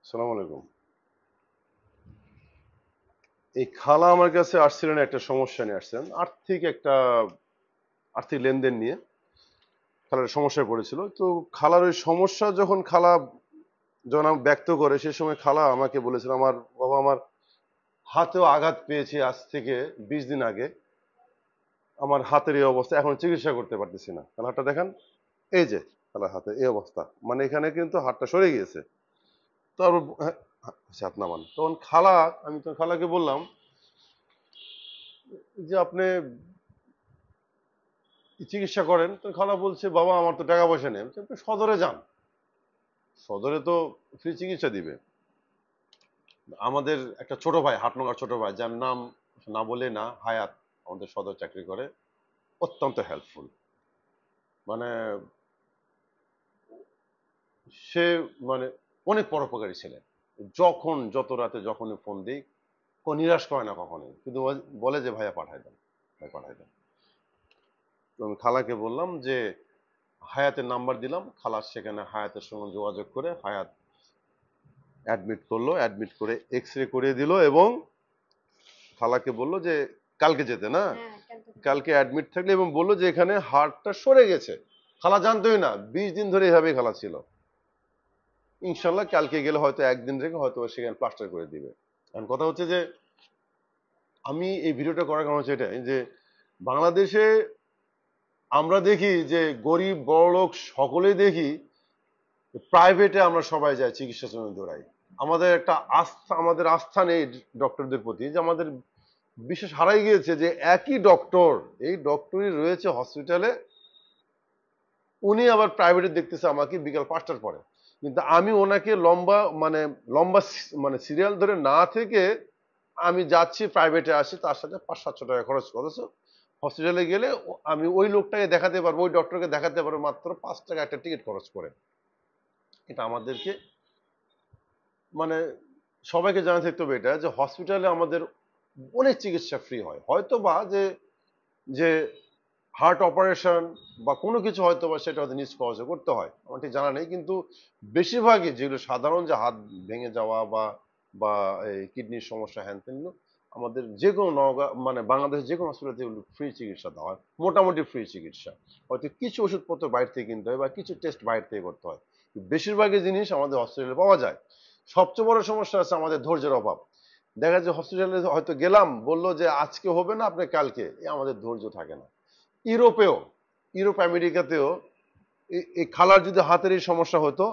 সালাম আলাইকুম। এই খালা আমার কাছে আসছিলেন একটা সমস্যা নিয়ে আসছেন। আর্থিক লেনদেন নিয়ে খালার সমস্যায় পড়েছিল। তো খালার ওই সমস্যা যখন আমি ব্যক্ত করে সে সময় খালা আমাকে বলেছিল, আমার হাতেও আঘাত পেয়েছি আজ থেকে 20 দিন আগে। আমার হাতের এই অবস্থা, এখন চিকিৎসা করতে পারতেছি না। খালা হাতটা দেখান, এই যে খালার হাতে এই অবস্থা, মানে এখানে কিন্তু হাতটা সরে গিয়েছে। তারপর হ্যাঁ, আচ্ছা হাত নামান। আমি তো খালাকে বললাম যে আপনি চিকিৎসা করেন। তো খালা বলছে, বাবা আমার তো টাকা পয়সা নেই। আমি বলছি, আপনি সদরে যান, সদরে তো ফ্রি চিকিৎসা দিবে। আমাদের একটা ছোট ভাই, হাটনগার ছোট ভাই, যার নাম না বলে না, হায়াত, আমাদের সদর চাকরি করে, অত্যন্ত হেল্পফুল। মানে সে মানে অনেক পরোপকারী ছিলেন। যত রাতে যখনই ফোন দিই, নিরাশ করে না কখনোই, কিন্তু বলে যে ভাইয়া পাঠাই দেন, ভাই পাঠাই দেন। তো আমি খালাকে বললাম যে হায়াতের নাম্বার দিলাম। খালা সেখানে হায়াতের সঙ্গে যোগাযোগ করে হায়াত অ্যাডমিট করলো, অ্যাডমিট করে এক্স রে করিয়ে দিল এবং খালাকে বললো যে কালকে যেতে না, কালকে অ্যাডমিট থাকলে, এবং বললো যে এখানে হাড়টা সরে গেছে। খালা জানতোই না, 20 দিন ধরে এভাবেই খালা ছিল। ইনশাল্লাহ কালকে গেলে হয়তো একদিন রেখে হয়তো সেখানে প্লাস্টার করে দিবে। এখন কথা হচ্ছে যে আমি এই ভিডিওটা করার কারণ হচ্ছে এটাই যে বাংলাদেশে আমরা দেখি যে গরিব বড়লোক সকলেই দেখি প্রাইভেটে আমরা সবাই যাই, চিকিৎসার জন্য দৌড়াই। আমাদের আস্থা নেই ডক্টরদের প্রতি, যে আমাদের বিশ্বাস হারাই গিয়েছে যে একই ডক্টর, এই ডক্টরই রয়েছে হসপিটালে, উনি আবার প্রাইভেটে দেখতেছে আমাকে বিকাল 5টার পরে। কিন্তু আমি ওনাকে লম্বা মানে সিরিয়াল ধরে না থেকে আমি যাচ্ছি প্রাইভেটে, আসি, তার সাথে 500-700 টাকা খরচ করেছো। হসপিটালে গেলে আমি ওই লোকটাকে দেখাতে পারবো, ওই ডক্টরকে দেখাতে পারবো মাত্র 5 টাকা একটা টিকিট খরচ করে। এটা আমাদেরকে মানে সবাইকে জানা থাকতে হবে এটা, যে হসপিটালে আমাদের অনেক চিকিৎসা ফ্রি হয়। হয়তো বা যে হার্ট অপারেশন বা কোনো কিছু হয়তো বা সেটা হয়তো নিজ খরচে করতে হয়, আমার ঠিক জানা নেই, কিন্তু বেশিরভাগই যেগুলো সাধারণ, যে হাত ভেঙে যাওয়া বা বা এই কিডনির সমস্যা, হ্যান ত্যান, আমাদের যে কোনো বাংলাদেশের যে কোনো হসপিটালে যেগুলো ফ্রি চিকিৎসা দেওয়া হয়, মোটামুটি ফ্রি চিকিৎসা। হয়তো কিছু ওষুধপত্র বাইরে থেকে কিনতে হয় বা কিছু টেস্ট বাইরে থেকে করতে হয়, বেশিরভাগই জিনিস আমাদের হসপিটালে পাওয়া যায়। সবচেয়ে বড় সমস্যা আছে আমাদের ধৈর্যের অভাব। দেখা যায় হসপিটালে হয়তো গেলাম, বললো যে আজকে হবে না, আপনি কালকে, আমাদের ধৈর্য থাকে না। ইউরোপেও, আমেরিকাতেও এই খালার যদি হাতের এই সমস্যা হতো,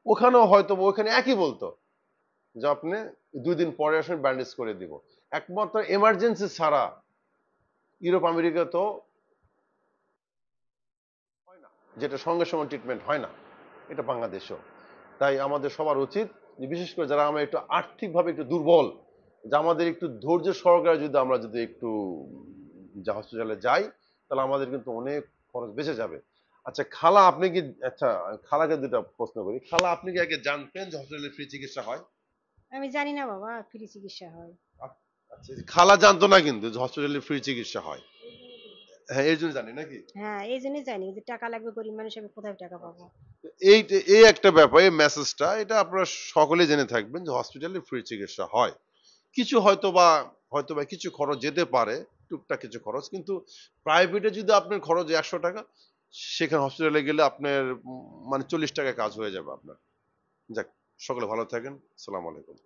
ওখানেও হয়তো ওখানে একই বলতো যে আপনি 2 দিন পরে আসেন, ব্যান্ডেজ করে দিব। একমাত্র এমার্জেন্সি ছাড়া আমেরিকাতেও হয় না, যেটা সঙ্গে সঙ্গে ট্রিটমেন্ট হয় না, এটা বাংলাদেশেও। তাই আমাদের সবার উচিত, বিশেষ করে যারা আমরা একটু আর্থিকভাবে একটু দুর্বল, যে আমাদের একটু ধৈর্য সহকারে যদি একটু হসপিটালে যাই, তাহলে আমাদের কিন্তু অনেক খরচ বেঁচে যাবে। আচ্ছা খালা, আপনি কি, আচ্ছা খালাকে দুটা প্রশ্ন করি, খালা আপনি কি আগে জানতেন যে হসপিটালে ফ্রি চিকিৎসা হয়? আমি জানি না বাবা ফ্রি চিকিৎসা হয়। আচ্ছা, খালা জানতো না কিন্তু যে হসপিটালে ফ্রি চিকিৎসা হয়? হ্যাঁ, এই জন্য জানি নাকি? হ্যাঁ, এই জন্যই জানি যে টাকা লাগবে, গরিব মানুষ, আমি কোথায় টাকা পাবো। আচ্ছা। এই এই একটা ব্যাপার, এই মেসেজটা এটা আপনারা সকলেই জেনে থাকবেন যে হসপিটালে ফ্রি চিকিৎসা হয়। কিছু হয়তো বা কিছু খরচ যেতে পারে, টুকটাক কিছু খরচ, কিন্তু প্রাইভেটে যদি আপনার খরচ 100 টাকা, সেখানে হসপিটালে গেলে আপনার মানে 40 টাকায় কাজ হয়ে যাবে আপনার। যাক, সকলে ভালো থাকেন। আসসালামু আলাইকুম।